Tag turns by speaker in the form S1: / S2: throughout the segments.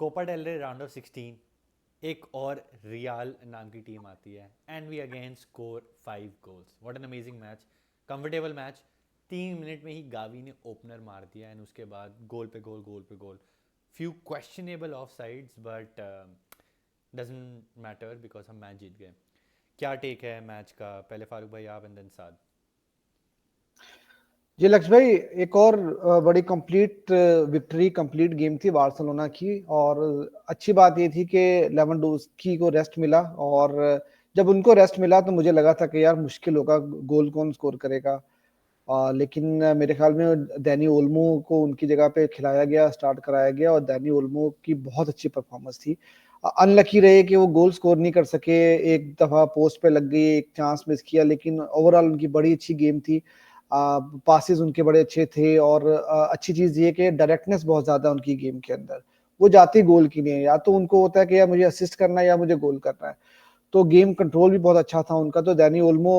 S1: Copa del Rey round of 16, एक और Real नाम की टीम आती है and we again score 5 goals. What an amazing match, comfortable match. 3 minute में ही गावी ने ओपनर मार दिया एंड उसके बाद गोल पे गोल, गोल पे goal. Few questionable offsides but doesn't matter because हम मैच जीत गए। क्या टेक है मैच का? पहले फारूक भाई आप एंड देन साद।
S2: जी लक्ष्य भाई, एक और बड़ी कंप्लीट विक्ट्री, कंप्लीट गेम थी बार्सिलोना की। और अच्छी बात ये थी कि लेवेंडोस्की को रेस्ट मिला, और जब उनको रेस्ट मिला तो मुझे लगा था कि यार मुश्किल होगा, गोल कौन स्कोर करेगा। लेकिन मेरे ख्याल में डैनी ओल्मो को उनकी जगह पे खिलाया गया, स्टार्ट कराया गया, और डैनी ओल्मो की बहुत अच्छी परफॉर्मेंस थी। अनलकी रहे कि वो गोल स्कोर नहीं कर सके, एक दफा पोस्ट पे लग गई, एक चांस मिस किया, लेकिन ओवरऑल उनकी बड़ी अच्छी गेम थी। पासिस उनके बड़े अच्छे थे, और अच्छी चीज ये कि डायरेक्टनेस बहुत ज्यादा उनकी गेम के अंदर। वो जाती गोल की नहीं है, या तो उनको होता है कि यार मुझे असिस्ट करना है या मुझे गोल करना है। तो गेम कंट्रोल भी बहुत अच्छा था उनका। तो डैनी ओल्मो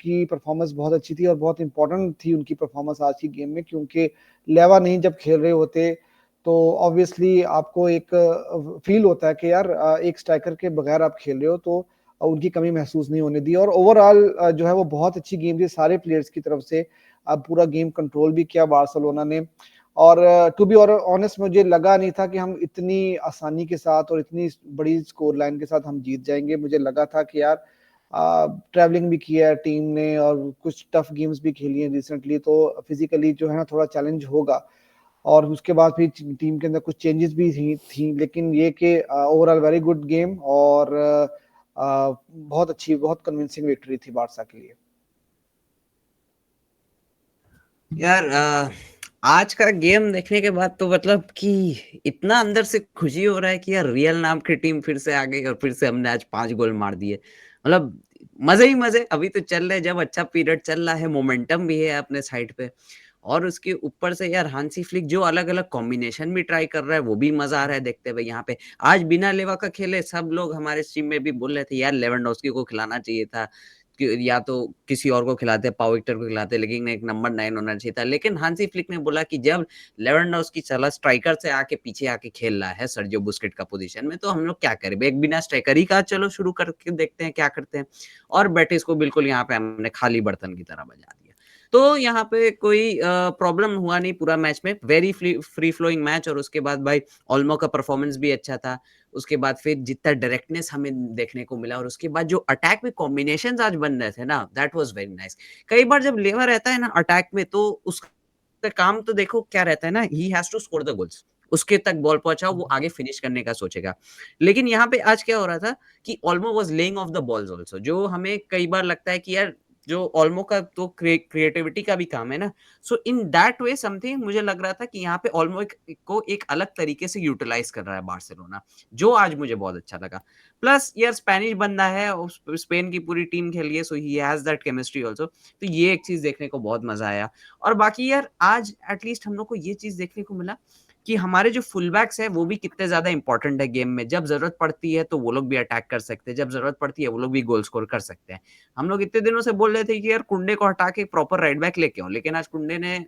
S2: की परफॉर्मेंस बहुत अच्छी थी, और बहुत इंपॉर्टेंट थी उनकी परफॉर्मेंस आज की गेम में, क्योंकि लेवा नहीं जब खेल रहे होते तो ऑब्वियसली आपको एक फील होता है कि यार एक स्ट्राइकर के बगैर आप खेल रहे हो, तो उनकी कमी महसूस नहीं होने दी। और ओवरऑल जो है वो बहुत अच्छी गेम थी सारे प्लेयर्स की तरफ से। अब पूरा गेम कंट्रोल भी किया बार्सिलोना ने। और टू बी और ऑनेस्ट, मुझे लगा नहीं था कि हम इतनी आसानी के साथ और इतनी बड़ी स्कोर लाइन के साथ हम जीत जाएंगे। मुझे लगा था कि यार ट्रैवलिंग भी किया है टीम ने, और कुछ टफ गेम्स भी खेली हैं रिसेंटली, तो फिजिकली जो है ना थोड़ा चैलेंज होगा। और उसके बाद फिर टीम के अंदर कुछ चेंजेस भी थी, लेकिन ये कि ओवरऑल वेरी गुड गेम, और बहुत अच्छी, बहुत कन्विंसिंग विक्ट्री थी बारसा के लिए।
S3: यार आज का गेम देखने के बाद तो मतलब कि इतना अंदर से खुशी हो रहा है कि यार रियल नाम की टीम फिर से आ गई, और फिर से हमने आज 5 गोल मार दिए। मतलब मजे ही मजे अभी तो चल रहे, जब अच्छा पीरियड चल रहा है, मोमेंटम भी है अपने साइड पे। और उसके ऊपर से यार हांसी फ्लिक जो अलग अलग कॉम्बिनेशन भी ट्राई कर रहा है, वो भी मजा आ रहा है देखते हुए। यहाँ पे आज बिना लेवा का खेले, सब लोग हमारे टीम में भी बोल रहे थे यार लेवेंडोस्की को खिलाना चाहिए था, या तो किसी और को खिलाते, पाव विक्टर को खिलाते, लेकिन एक नंबर 9 होना चाहिए था। लेकिन हांसी फ्लिक ने बोला कि जब लेवेंडोस्की चला स्ट्राइकर से आके पीछे आके खेल रहा है सर्जियो बुस्केट का पोजीशन में, तो हम लोग क्या करें, एक बिना स्ट्राइकर ही का चलो शुरू करके देखते हैं क्या करते हैं। और बेटिस को बिल्कुल यहाँ पे हमने खाली बर्तन की तरह बजा दिया। तो यहाँ पे कोई प्रॉब्लम हुआ नहीं पूरा मैच में, वेरी फ्री फ्लोइंग मैच। और उसके बाद भाई ऑल्मो का परफॉर्मेंस भी अच्छा था। उसके बाद फिर जितना डायरेक्टनेस हमें देखने को मिला, और उसके बाद जो अटैक में कॉम्बिनेशंस आज बन रहे थे ना, दैट वाज वेरी नाइस। कई बार जब लेवा रहता है ना अटैक में, तो उसका काम तो देखो क्या रहता है ना, he has to score the goals, उसके तक बॉल पहुंचाओ, वो आगे फिनिश करने का सोचेगा। लेकिन यहाँ पे आज क्या हो रहा था कि Olmo was laying of the balls also, जो हमें कई बार लगता है कि यार जो ऑल्मो का तो क्रिएटिविटी का भी काम है ना। सो इन दैट वे समथिंग मुझे लग रहा था कि यहाँ पे ऑल्मो को एक अलग तरीके से यूटिलाइज कर रहा है बार्सिलोना, जो आज मुझे बहुत अच्छा लगा। प्लस यार स्पेनिश बंदा है, स्पेन की पूरी टीम खेली है, so he has that chemistry also. तो ये एक चीज देखने को बहुत मजा आया। और बाकी यार आज एटलीस्ट हम लोग को ये चीज देखने को मिला कि हमारे जो फुल बैक्स है वो भी कितने ज्यादा इंपॉर्टेंट है गेम में। जब जरूरत पड़ती है तो वो लोग भी अटैक कर सकते हैं, जब जरूरत पड़ती है वो लोग भी गोल स्कोर कर सकते हैं। हम लोग इतने दिनों से बोल रहे थे कि यार कुंडे को हटा के प्रॉपर राइट बैक लेके आओ, लेकिन आज कुंडे ने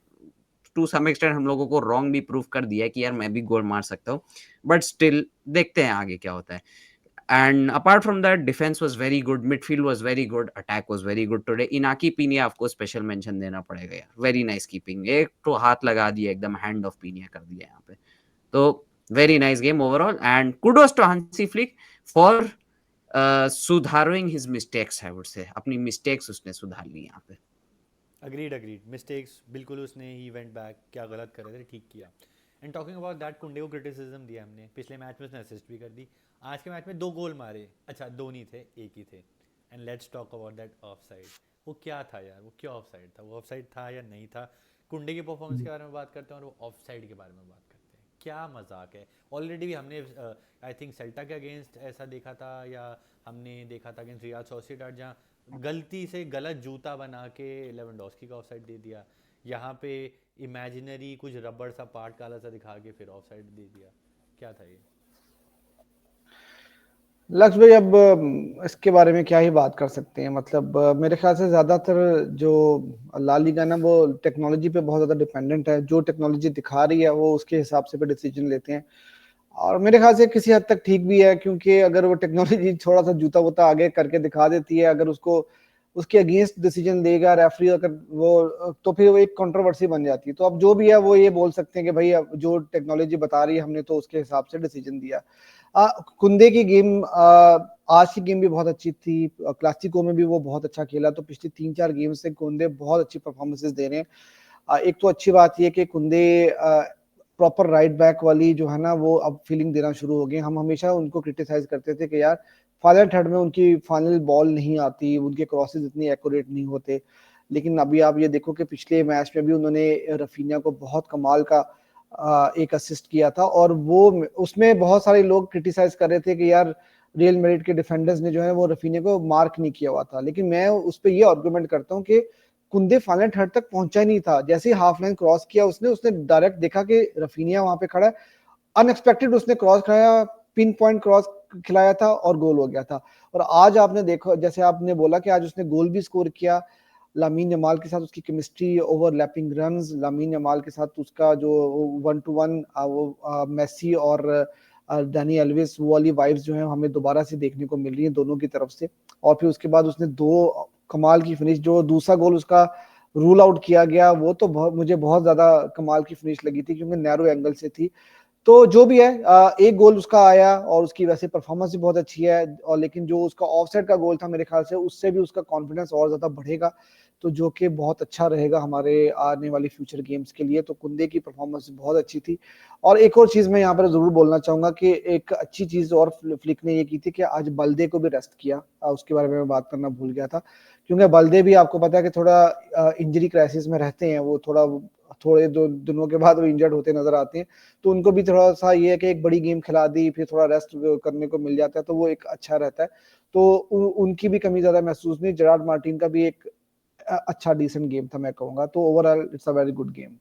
S3: टू सम एक्सटेंट हम लोगों को रॉन्ग भी प्रूव कर दिया है कि यार मैं भी गोल मार सकता हूँ। बट स्टिल देखते हैं आगे क्या होता है। And apart from that, defense was very good, midfield was very good, attack was very good today. Inaki Pina आपको special mention देना पड़ेगा यार, very nice keeping, एक तो हाथ लगा दिया एकदम, hand of Pina कर दिया यहाँ पे। तो very nice game overall, and kudos to Hansi Flick for सुधारिंग his mistakes, I would say, अपनी mistakes उसने सुधार ली यहाँ पे।
S1: अग्रीड अग्रीड, मिस्टेक्स बिल्कुल उसने ही वेंट बैक, क्या गलत कर रहे थे ठीक किया। एंड टॉकिंग अबाउट दैट, कुंडे को क्रिटिसिज्म दिया हमने, पिछले मैच में उसने असिस्ट भी कर दी। आज के मैच में 2 गोल मारे, अच्छा 2 नहीं थे, एक ही थे। And let's talk about that of side. वो क्या था यार, वो क्या ऑफ साइड था? वो ऑफ साइड था या नहीं था? कुंडे की परफॉर्मेंस के बारे में बात करते हैं और वो ऑफ साइड के बारे में बात करते हैं, क्या मजाक है। ऑलरेडी भी हमने आई थिंक सेल्टा के अगेंस्ट ऐसा देखा था, या हमने देखा था अगेंस्ट रियाल सोसिएडाड, जहाँ गलती से गलत जूता बना के लेवेंडोस्की का ऑफसाइड दे दिया। यहाँ पे इमेजिनरी कुछ रबड़ सा पार्ट काला सा दिखा के फिर ऑफसाइड दे दिया। क्या था ये?
S2: लक्ष्य भाई, अब इसके बारे में क्या ही बात कर सकते हैं। मतलब मेरे ख्याल से ज्यादातर जो ला लीगा ना, वो टेक्नोलॉजी पे बहुत ज्यादा डिपेंडेंट है। जो टेक्नोलॉजी दिखा रही है वो उसके हिसाब से पे डिसीजन लेते हैं। और मेरे ख्याल से किसी हद तक ठीक भी है, क्योंकि अगर वो टेक्नोलॉजी थोड़ा सा जूता वूता आगे करके दिखा देती है, अगर उसको उसके अगेंस्ट डिसीजन देगा रेफरी, अगर वो तो फिर वो एक कंट्रोवर्सी बन जाती है। तो अब जो भी है वो ये बोल सकते हैं कि भाई अब जो टेक्नोलॉजी बता रही है हमने तो उसके हिसाब से डिसीजन दिया। कुंदे की गेम, आज की गेम भी बहुत अच्छी थी, क्लासिको में भी वो बहुत अच्छा खेला। तो पिछले 3-4 गेम से कुंदे बहुत अच्छी परफॉर्मेंसेस दे रहे हैं। एक तो अच्छी बात यह कि कुंदे प्रॉपर राइट बैक वाली जो है ना वो अब फीलिंग देना शुरू हो गए। हम हमेशा उनको क्रिटिसाइज करते थे कि यार फाइनल थर्ड में उनकी फाइनल बॉल नहीं आती, उनके क्रॉसेस इतनी एक्यूरेट नहीं होते। लेकिन अभी आप ये देखो कि पिछले मैच में भी उन्होंने रफीनिया को बहुत कमाल का एक असिस्ट किया था, और वो उसमें बहुत सारे लोग क्रिटिसाइज कर रहे थे कि यार रियल मैड्रिड के डिफेंडर्स ने जो है वो रफीनिया को मार्क नहीं किया हुआ था। लेकिन मैं उस पर ये आर्गुमेंट करता हूँ कि कुंदे फाइनल थर्ड तक पहुंचा ही नहीं था। जैसे ही हाफ लाइन क्रॉस किया उसने उसने डायरेक्ट देखा कि रफीनिया वहां पे खड़ा है, अनएक्सपेक्टेड उसने क्रॉस खाया, पिन पॉइंट क्रॉस खिलाया था और गोल हो गया था। और आज आपने देखो, जैसे आपने बोला कि आज उसने गोल भी स्कोर किया। लामीन यमाल के साथ उसकी केमिस्ट्री, ओवरलैपिंग रन्स, लामीन यमाल के साथ उसका जो 1-to-1 वो मेसी और डैनी एल्विस वो वाली वाइब्स जो है हमें दोबारा से देखने को मिल रही है दोनों की तरफ से। और फिर उसके बाद उसने 2 कमाल की फिनिश, जो दूसरा गोल उसका रूल आउट किया गया वो तो मुझे बहुत ज्यादा कमाल की फिनिश लगी थी, क्योंकि नैरो एंगल से थी। तो जो भी है, एक गोल उसका आया और उसकी वैसे परफॉर्मेंस भी बहुत अच्छी है। और लेकिन जो उसका ऑफसाइड का गोल था मेरे ख्याल से उससे भी उसका कॉन्फिडेंस और ज्यादा बढ़ेगा, तो जो कि बहुत अच्छा रहेगा हमारे आने वाली फ्यूचर गेम्स के लिए। तो कुंदे की परफॉर्मेंस बहुत अच्छी थी। और एक और चीज मैं यहाँ पर जरूर बोलना चाहूंगा कि एक अच्छी चीज और फ्लिक ने ये की थी कि आज बल्दे को भी रेस्ट किया। उसके बारे में मैं बात करना भूल गया था, क्योंकि बल्दे भी आपको पता है कि थोड़ा इंजरी क्राइसिस में रहते हैं। वो थोड़े दो दिनों के बाद वो इंजर्ड होते नजर आते हैं। तो उनको भी थोड़ा सा ये है कि एक बड़ी गेम खिला दी फिर थोड़ा रेस्ट करने को मिल जाता है, तो वो एक अच्छा रहता है। तो उनकी भी कमी ज्यादा महसूस नहीं। जेरार्ड मार्टिन का भी एक अच्छा डिसेंट गेम था मैं कहूंगा। तो overall it's a very good game.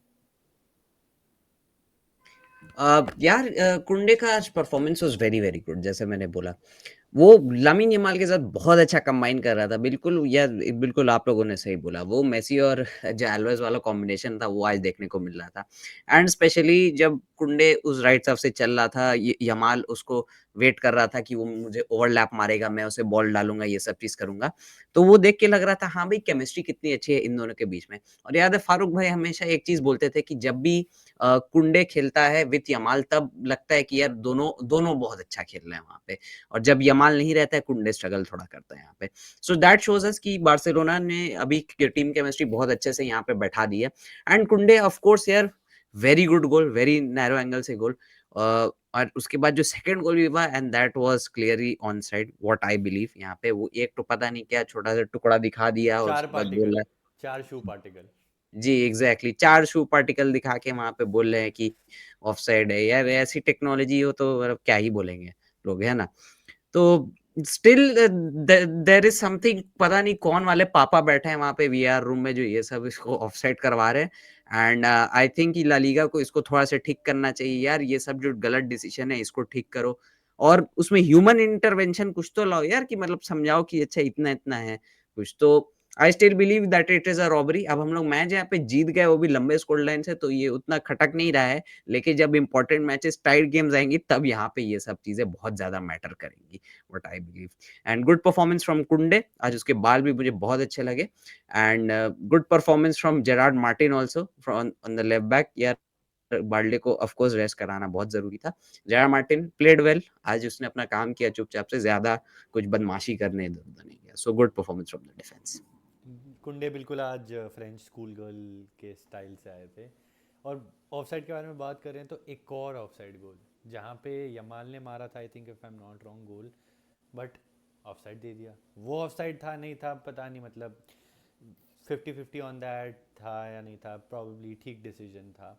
S3: यार कुंडे का आज performance was very very good. जैसे मैंने बोला वो लामिन यमाल के साथ बहुत अच्छा कंबाइन कर रहा था। बिल्कुल यार, बिल्कुल आप लोगों ने सही बोला। वो मेसी और जो एल्वेज वाला कॉम्बिनेशन था वो आज देखने को मिल रहा था। एंड स्पेशली जब कुंडे उस राइट साइड से चल रहा था, यमाल उसको वेट कर रहा था कि वो मुझे ओवरलैप मारेगा, मैं उसे बॉल डालूंगा, ये सब चीज करूंगा। तो वो देख के लग रहा था हाँ भाई केमिस्ट्री कितनी अच्छी है इन दोनों के बीच में। और याद है फारूक भाई हमेशा एक चीज बोलते थे कि जब भी कुंडे खेलता है विथ यमाल तब लगता है कि यार दोनों दोनों बहुत अच्छा खेल रहे हैं वहां पे। और जब यमाल नहीं रहता है कुंडे स्ट्रगल थोड़ा करता है यहाँ पे। सो दैट शोज अस कि बार्सिलोना ने अभी टीम केमिस्ट्री बहुत अच्छे से यहाँ पे बैठा दी है। एंड कुंडे ऑफ कोर्स यार very good goal, very narrow angle से गोल। और उसके बाद जो सेकंड गोल भी हुआ and that was clearly on side what I believe. यहाँ पे वो एक तो पता नहीं क्या छोटा सा टुकड़ा दिखा दिया और
S1: चार
S3: उसके बाद
S1: पार्टिकल,
S3: बोला।
S1: 4 शू पार्टिकल।
S3: जी एग्जैक्टली exactly. 4 शू पार्टिकल दिखा के वहां पे बोल रहे हैं कि ऑफ साइड है। यार ऐसी टेक्नोलॉजी हो तो मतलब क्या ही बोलेंगे लोग, है ना। तो स्टिल देयर इज समथिंग, पता नहीं कौन वाले पापा बैठे हैं वहां पे वीआर रूम में जो ये सब इसको ऑफसाइड करवा रहे हैं। And I think La Liga को इसको थोड़ा सा ठीक करना चाहिए यार। ये सब जो गलत डिसीजन है इसको ठीक करो और उसमें ह्यूमन इंटरवेंशन कुछ तो लाओ यार, कि मतलब समझाओ कि अच्छा इतना इतना है कुछ तो। I still believe that it is a robbery. अब हम लोग मैच यहाँ पे जीत गए वो भी लंबे स्कोर लाइन से, तो ये उतना खटक नहीं रहा है। लेकिन जब इंपॉर्टेंट मैचेस टाइट गेम्स आएंगी तब यहाँ पे ये सब चीजें बहुत ज्यादा मैटर करेंगी, what I believe. And good performance from कुंडे, आज उसके बाल भी मुझे बहुत अच्छे लगे। And good performance from Gerrard Martin also on the left back. यार बार्ले को ऑफ कोर्स रेस्ट कराना बहुत जरूरी था। जेरार्ड मार्टिन प्लेड वेल, आज उसने अपना काम किया चुपचाप से, ज्यादा कुछ बदमाशी करने इधर उधर नहीं गया। So good performance from the defence.
S1: कुंडे बिल्कुल आज फ्रेंच स्कूल गर्ल के स्टाइल से आए थे। और ऑफसाइड के बारे में बात करें तो एक और ऑफसाइड गोल जहाँ पे यमाल ने मारा था, I think if I am not wrong goal, but offside दे दिया। वो ऑफसाइड था नहीं था पता नहीं, मतलब 50-50 ऑन दैट था या नहीं था, प्रॉब्ली ठीक डिसीजन था।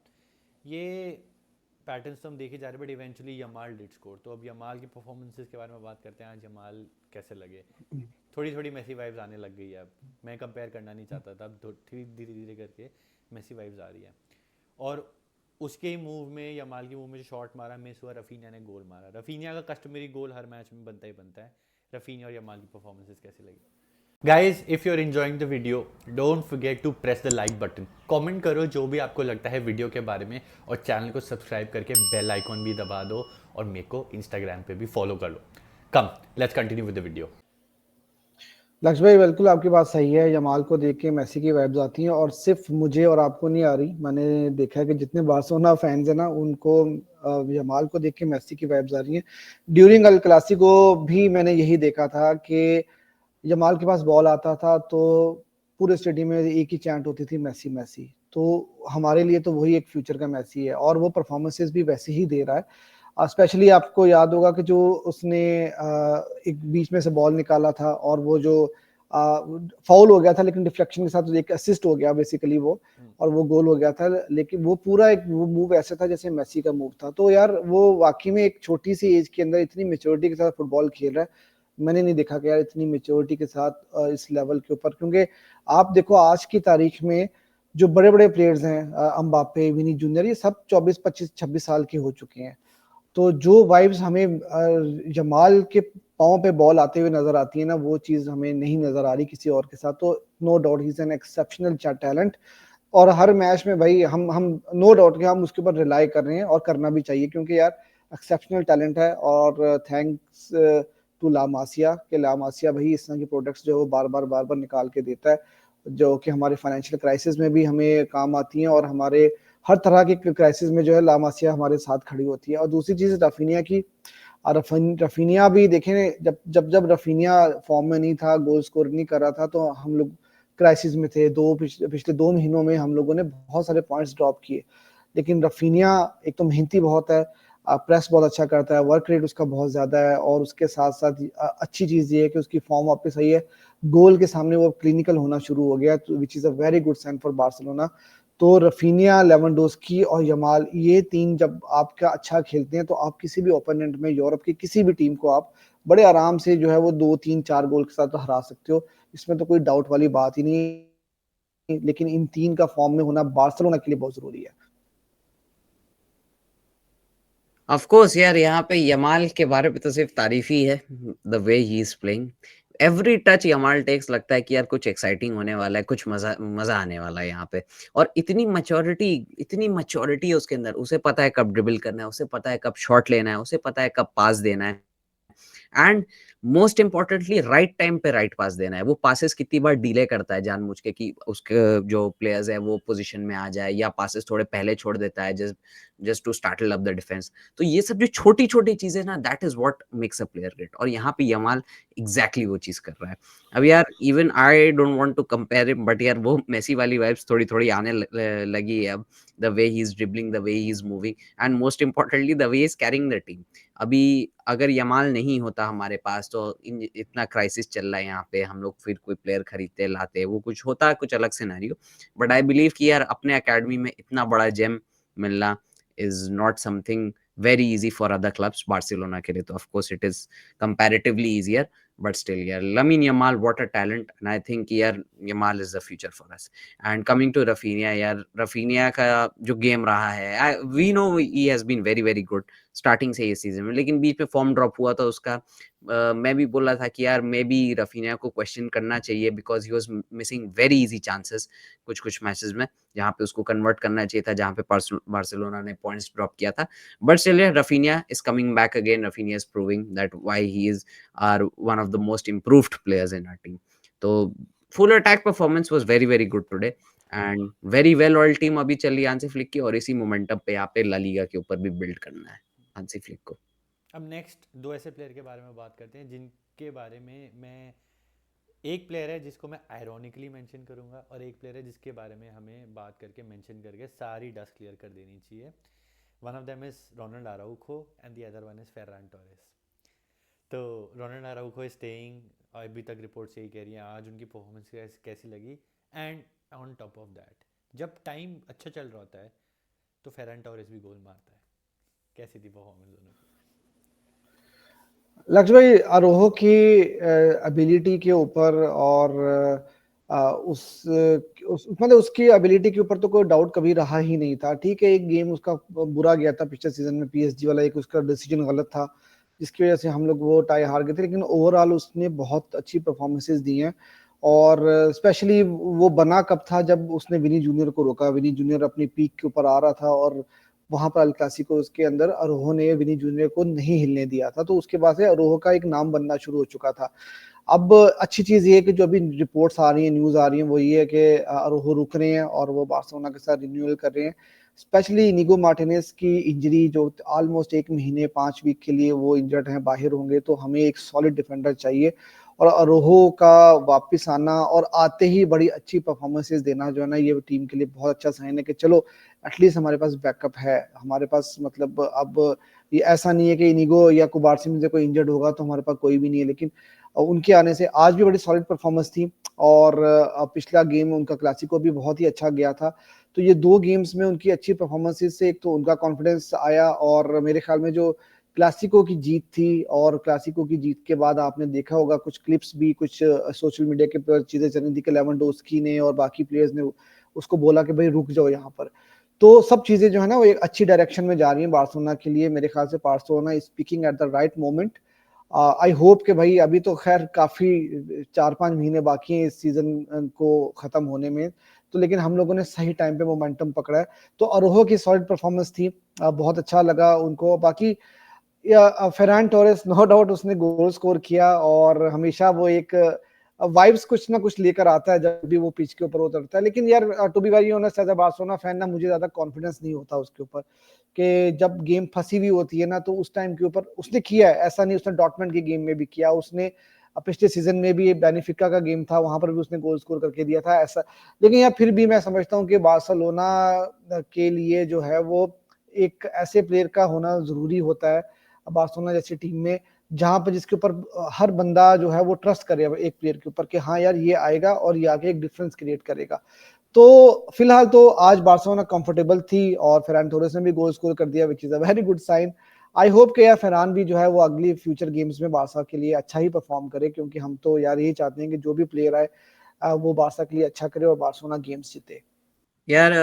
S1: ये पैटर्न्स तो हम देखे जा रहे हैं, but eventually Yamal did score. तो अब यमाल के परफॉर्मेंसेस के बारे में बात करते हैं। आज यमाल कैसे लगे? थोड़ी थोड़ी मेसी वाइब्स आने लग गई है। अब मैं कंपेयर करना नहीं चाहता था, अब धीरे धीरे करके मेसी वाइब्स आ रही है। और उसके ही मूव में, यमाल की मूव में जो शॉट मारा मिस हुआ, रफीनिया ने गोल मारा। रफीनिया का कस्टमरी गोल हर मैच में बनता ही बनता है। रफीनिया और यमाल की परफॉर्मेंसेस कैसी लगी? Guys if you are enjoying the video don't forget to press the like button, comment करो जो भी आपको लगता है वीडियो के बारे में, और चैनल को सब्सक्राइब करके बेल आइकॉन भी दबा दो, और मेरे को इंस्टाग्राम पे भी फॉलो कर लो। Come let's continue with the video.
S2: Lakshya भाई बिल्कुल आपकी बात सही है। यमाल को देख के मैसी की वाइब्स आती हैं, और सिर्फ मुझे और आपको नहीं आ रही। मैंने देखा है कि जितने बार्सिलोना फैंस हैं ना, उनको यमाल को देख के मैसी की वाइब्स आ रही हैं। ड्यूरिंग अल क्लासिको भी मैंने यही देखा था कि यमाल के पास बॉल आता था तो पूरे स्टेडियम में एक ही चैंट होती थी, मैसी मैसी। तो हमारे लिए तो वही एक फ्यूचर का मैसी है, और वो परफॉर्मेंसेस भी वैसे ही दे रहा है। स्पेशली आपको याद होगा कि जो उसने एक बीच में से बॉल निकाला था, और वो जो फाउल हो गया था, लेकिन डिफ्लेक्शन के साथ एक असिस्ट हो गया बेसिकली वो, और वो गोल हो गया था। लेकिन वो पूरा एक वो मूव ऐसा था जैसे मेसी का मूव था। तो यार वो वाकई में एक छोटी सी एज के अंदर इतनी मेच्योरिटी के साथ फुटबॉल खेल रहा है। मैंने नहीं देखा कि यार इतनी मेच्योरिटी के साथ इस लेवल के ऊपर। क्योंकि आप देखो आज की तारीख में जो बड़े बड़े प्लेयर्स हैं, अम्बापे, विनी जूनियर, ये सब 24 25 26 साल के हो चुके हैं। तो जो वाइब्स हमें जमाल के पाँव पे बॉल आते हुए नजर आती है ना, वो चीज हमें नहीं नजर आ रही किसी और के साथ। तो no doubt he is an exceptional talent, और हर मैच में भाई हम नो डाउट कि हम उसके ऊपर रिलाई कर रहे हैं, और करना भी चाहिए, क्योंकि यार एक्सेप्शनल टैलेंट है। और थैंक्स टू ला मासिया, कि ला मासिया भाई इस तरह की प्रोडक्ट्स जो है वो बार बार निकाल के देता है, जो कि हमारे फाइनेंशियल क्राइसिस में भी हमें काम आती हैं, और हमारे हर तरह के क्राइसिस में जो है ला मासिया हमारे साथ खड़ी होती है। और दूसरी चीज रफीनिया की, रफीनिया भी देखें, जब रफीनिया फॉर्म में नहीं था, गोल स्कोर नहीं कर रहा था, तो हम लोग क्राइसिस में थे। पिछले 2 महीनों में हम लोगों ने बहुत सारे पॉइंट्स ड्रॉप किए। लेकिन रफीनिया एक तो मेहनती बहुत है, प्रेस बहुत अच्छा करता है, वर्क रेट उसका बहुत ज्यादा है, और उसके साथ साथ अच्छी चीज ये है कि उसकी फॉर्म वापस आई है। गोल के सामने वो क्लिनिकल होना शुरू हो गया, which is a very good sign for Barcelona. तो रफीनिया, लेवेंडोस्की और यमाल, ये तीन जब आपका अच्छा खेलते हैं, तो आप किसी भी ओपोनेंट में, यूरोप की किसी भी टीम को आप बड़े आराम से जो है वो 2 3 4 गोल के साथ तो हरा सकते हो। इसमें तो कोई डाउट वाली बात ही नहीं। लेकिन इन तीन का फॉर्म में होना बार्सिलोना के लिए बहुत जरूरी है।
S3: ऑफ कोर्स यार, यहाँ पे यमाल के बारे में तो सिर्फ तारीफ ही है। The way he is playing, every touch Yamal takes, लगता है कि यार कुछ एक्साइटिंग होने वाला है, कुछ मजा मजा आने वाला है यहाँ पे। और इतनी मैच्योरिटी है उसके अंदर। उसे पता है कब ड्रिबल करना है, उसे पता है कब शॉट लेना है, उसे पता है कब पास देना है, and most importantly right time पे राइट पास देना है। वो पासेस कितनी बार डिले करता है जानबूझ के, कि उसके जो प्लेयर्स है वो पोजीशन में आ जाए, या पासेस थोड़े पहले छोड़ देता है just to startle up the defence. तो ये सब जो छोटी छोटी चीजें ना, that is what makes a player great. और यहाँ पे यमाल एग्जैक्टली वो चीज कर रहा है। अब यार even I don't want to compare him, but यार वो मेसी वाली वाइब्स थोड़ी थोड़ी आने लगी है अब। The way he is dribbling, the way he is moving, and most importantly the way he is carrying the team. अभी अगर यमाल नहीं होता हमारे पास, तो इतना क्राइसिस चल रहा है यहाँ पे, हम लोग फिर कोई प्लेयर खरीदते लाते, वो कुछ होता कुछ अलग सिनेरियो। बट आई बिलीव कि यार अपने एकेडमी में इतना बड़ा जेम मिलना is not something very easy for other clubs. Barcelona के लिए तो of course it is comparatively easier, but still यार Lamine Yamal, what a talent, and I think यार Yamal is the future for us. And coming to Rafinha, यार Rafinha का जो game रहा है, we know he has been very very good starting से ये season में, लेकिन बीच में फॉर्म ड्रॉप हुआ था उसका। मैं भी बोला था कि यार मे बी रफीनिया को क्वेश्चन करना चाहिए, because he was missing very easy chances कुछ मैचेस में, जहाँ पे उसको कन्वर्ट करना चाहिए था, जहाँ पे बार्सिलोना ने पॉइंट्स ड्रॉप किया था। But still Raphinha is coming back again. Raphinha is proving that why he is are one of the most improved players in our team. तो full attack performance was very very good today, and very well oil team अभी चल रही है Hansi Flick की, और इसी momentum पे यहाँ पे ला लीगा के ऊपर भी बिल्ड करना है हांसी फ्लिक को।
S1: अब नेक्स्ट दो ऐसे प्लेयर के बारे में बात करते हैं जिनके बारे में मैं, एक प्लेयर है जिसको मैं आयरॉनिकली मेंशन करूंगा, और एक प्लेयर है जिसके बारे में हमें बात करके मेंशन करके सारी डस्ट क्लियर कर देनी चाहिए। One of them is Ronald Araujo and the other one is Ferran Torres. तो रोनाल्ड आराउखो इज स्टेइंग, और अभी तक रिपोर्ट्स यही कह रही हैं। आज उनकी परफॉर्मेंस कैसी लगी, and on top of that जब टाइम अच्छा चल रहा होता है तो फेरान टोरेस भी गोल मारता है। कैसी थी परफॉर्मेंस दोनों की?
S2: लक्ष्य भाई, आरोहो की एबिलिटी के ऊपर, और मतलब उसकी एबिलिटी के ऊपर तो कोई डाउट कभी रहा ही नहीं था। ठीक है, एक गेम उसका बुरा गया था पिछले सीजन में, पीएसजी वाला, एक उसका डिसीजन गलत था जिसकी वजह से हम लोग वो टाई हार गए थे। लेकिन ओवरऑल उसने बहुत अच्छी परफॉर्मेंसेस दी हैं, और स्पेशली वो बना कब था जब उसने विनी जूनियर को रोका। विनी जूनियर अपनी पीक के ऊपर आ रहा था और वहां पर अल क्लासिको उसके अंदर अरोहो ने विनी जूनियर को नहीं हिलने दिया था, तो उसके बाद से अरोहो का एक नाम बनना शुरू हो चुका था। अब अच्छी चीज ये है कि जो अभी रिपोर्ट्स आ रही हैं, न्यूज आ रही हैं, वो ये है कि अरोहो रुक रहे हैं और वो बार्सिलोना के साथ रिन्यूअल कर रहे हैं। स्पेशली इनिगो मार्टिनेज की इंजरी जो ऑलमोस्ट 1 महीने 5 वीक के लिए वो इंजर्ड हैं, बाहर होंगे, तो हमें एक सॉलिड डिफेंडर चाहिए। और अरोहो का वापस आना और आते ही बड़ी अच्छी परफॉर्मेंसेस देना जो है ना, ये टीम के लिए बहुत अच्छा साइन है कि चलो एटलीस्ट हमारे पास बैकअप है। हमारे पास मतलब अब ये ऐसा नहीं है कि इनिगो या कुबार्सी में से कोई इंजर्ड होगा तो हमारे पास कोई भी नहीं है, लेकिन उनके आने से आज भी बड़ी सॉलिड परफॉर्मेंस थी। और पिछला गेम उनका क्लासिको भी बहुत ही अच्छा गया था। तो ये 2 गेम्स में उनकी अच्छी परफॉर्मेंसेस से एक तो उनका कॉन्फिडेंस आया, और मेरे ख्याल में जो क्लासिको की जीत थी, और क्लासिको की जीत के बाद आपने देखा होगा कुछ क्लिप्स भी, कुछ सोशल मीडिया के पर चीजें चल रही थी कि लेवेंडोस्की ने और बाकी प्लेयर्स ने उसको बोला कि भाई रुक जाओ यहाँ पर। तो सब चीजें जो है ना वो एक अच्छी डायरेक्शन में जा रही हैं बार्सिलोना के लिए। मेरे ख्याल से Barcelona is speaking at the right moment. I hope कि भाई अभी तो खैर काफी 4-5 महीने बाकी हैं इस सीजन को खत्म होने में, तो लेकिन हम लोगों ने सही टाइम पे मोमेंटम पकड़ा है। तो अरोहो की सॉलिड परफॉर्मेंस थी, बहुत अच्छा लगा उनको। बाकी फेरान टोरेस नो डाउट उसने गोल स्कोर किया, और हमेशा वो एक वाइब्स कुछ ना कुछ लेकर आता है जब भी वो पिच के ऊपर उतरता है। लेकिन यार to be very honest as a Barcelona fan ना, मुझे ज्यादा कॉन्फिडेंस नहीं होता उसके ऊपर कि जब गेम फंसी हुई होती है ना, तो उस टाइम के ऊपर उसने किया है, ऐसा नहीं उसने डॉटमेंट के गेम में भी किया, उसने पिछले सीजन में भी बेनिफिका का गेम था वहां पर भी उसने गोल स्कोर करके दिया था ऐसा। लेकिन यार फिर भी मैं समझता हूँ कि बार्सिलोना के लिए जो है वो एक ऐसे प्लेयर का होना जरूरी होता है बार्सिलोना जैसी टीम में, जहां पर जिसके ऊपर हर बंदा जो है वो ट्रस्ट करे एक प्लेयर के ऊपर कि हाँ यार ये आएगा और ये आके एक डिफरेंस क्रिएट करेगा। तो फिलहाल तो आज बार्सिलोना कंफर्टेबल थी, और फेरान टोरेस ने भी गोल स्कोर कर दिया, which is a very good sign. I hope कि यार फेरान भी जो है वो अगली फ्यूचर गेम्स में बार्सा के लिए अच्छा ही परफॉर्म करे, क्योंकि हम तो यार यही चाहते हैं कि जो भी प्लेयर आए वो बार्सा के लिए अच्छा करे और बार्सिलोना गेम्स जीते।
S3: यार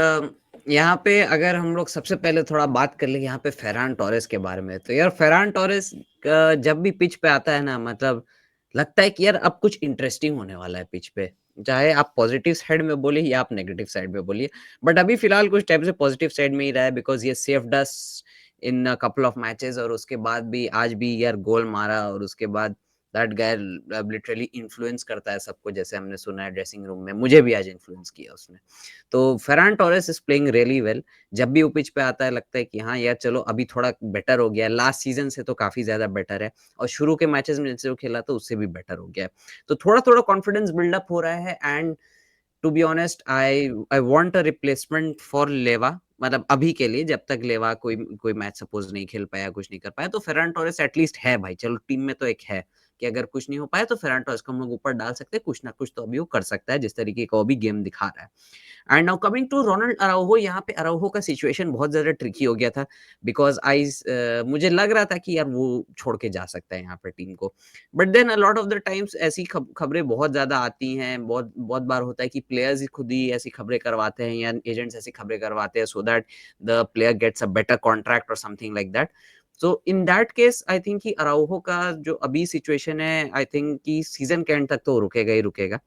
S3: यहाँ पे अगर हम लोग सबसे पहले थोड़ा बात कर ले यहाँ पे फेरान टोरेस के बारे में, तो यार फेरान टोरेस जब भी पिच पे आता है ना, मतलब लगता है कि यार अब कुछ इंटरेस्टिंग होने वाला है पिच पे। चाहे आप पॉजिटिव साइड में बोलिए या आप नेगेटिव साइड में बोलिए, बट अभी फिलहाल कुछ टाइम से पॉजिटिव साइड में ही रहा है, बिकॉज ये saved us in couple of matches. और उसके बाद भी आज भी यार गोल मारा, और उसके बाद दैट गाय लिटरली इन्फ्लुएंस करता है सबको, जैसे हमने सुना है ड्रेसिंग रूम में, मुझे भी आज इन्फ्लुएंस किया उसने। तो Ferran Torres is playing really well. जब भी वो पिच पे आता है लगता है कि हाँ यार चलो अभी थोड़ा बेटर हो गया है, लास्ट सीजन से तो काफी ज्यादा बेटर है, और शुरू के मैचेस में जैसे वो खेला था उससे भी बेटर हो गया है। तो थोड़ा थोड़ा कॉन्फिडेंस बिल्डअप हो रहा है। And to be honest I want a replacement for Lewa, मतलब अभी के लिए जब तक लेवा कोई कोई मैच सपोज नहीं खेल पाया, कुछ नहीं कर पाया, तो फेरान टोरेस एटलीस्ट है भाई, चलो टीम में तो एक है कि अगर कुछ नहीं हो पाया तो फेरान टोरेस को हम लोग ऊपर डाल सकते हैं, कुछ ना कुछ तो अभी वो कर सकता है जिस तरीके का वो भी गेम दिखा रहा है। And now coming to Ronald Araujo, यहाँ पे अराउहो का सिचुएशन बहुत ज्यादा ट्रिकी हो गया था, बिकॉज मुझे लग रहा था कि यार वो छोड़ के जा सकता है यहाँ पे टीम को। But then a lot of the times ऐसी खबरें बहुत ज्यादा आती हैं, बहुत बहुत बार होता है कि प्लेयर्स ही खुद ही ऐसी खबरें करवाते हैं या एजेंट्स ऐसी खबरें करवाते हैं so that the player gets a better contract और something like that. So in that case I think कि अराउहो का जो अभी सिचुएशन है, आई थिंक कि सीजन के एंड तक तो रुकेगा ही रुकेगा,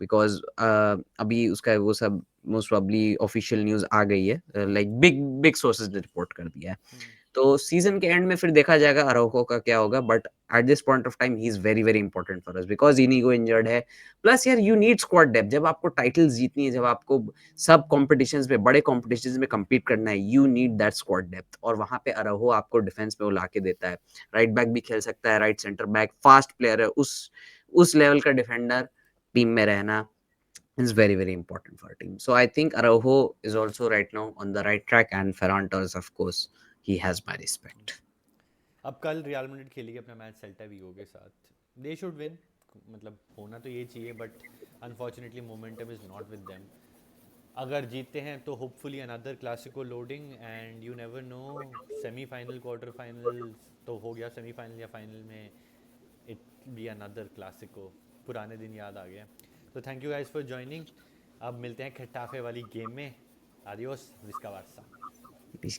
S3: बिकॉज अभी उसका वो सब मोस्ट प्रोबब्ली ऑफिशियल न्यूज आ गई है, लाइक बिग बिग सोर्सेज ने रिपोर्ट कर दिया है। तो सीजन के एंड में फिर देखा जाएगा अराउको का क्या होगा, but at this point of time he is very very important for us, because Inigo injured है। प्लस यार यू नीड स्क्वाड डेप्थ, जब आपको टाइटल्स जीतनी है, जब आपको सब कॉम्पिटिशन्स में, बड़े कॉम्पिटिशन्स में compete करना है, you need that squad depth, और वहां पे अराउहो आपको डिफेंस में वो लाके देता है। राइट बैक भी खेल सकता है, right centre back, fast player है, उस लेवल का डिफेंडर टीम में रहना is very very important for a team. So I think Araujo is also right now on the right track, and Ferran Torres, of course, he has my respect.
S1: अब कल real Madrid खेलेगी अपना match Celta विगो के साथ। They should win, मतलब होना तो ये चाहिए, but unfortunately momentum is not with them. अगर जीतते हैं तो hopefully another Clasico loading, and you never know, semifinal quarter final तो हो गया, सेमीफाइनल या फाइनल में इट बी अनदर क्लासिको। पुराने दिन याद आ गया। तो thank you guys for joining. अब मिलते हैं खट्टाफे वाली गेम में। आदियोस, विस्का वार्सा।
S3: Peace.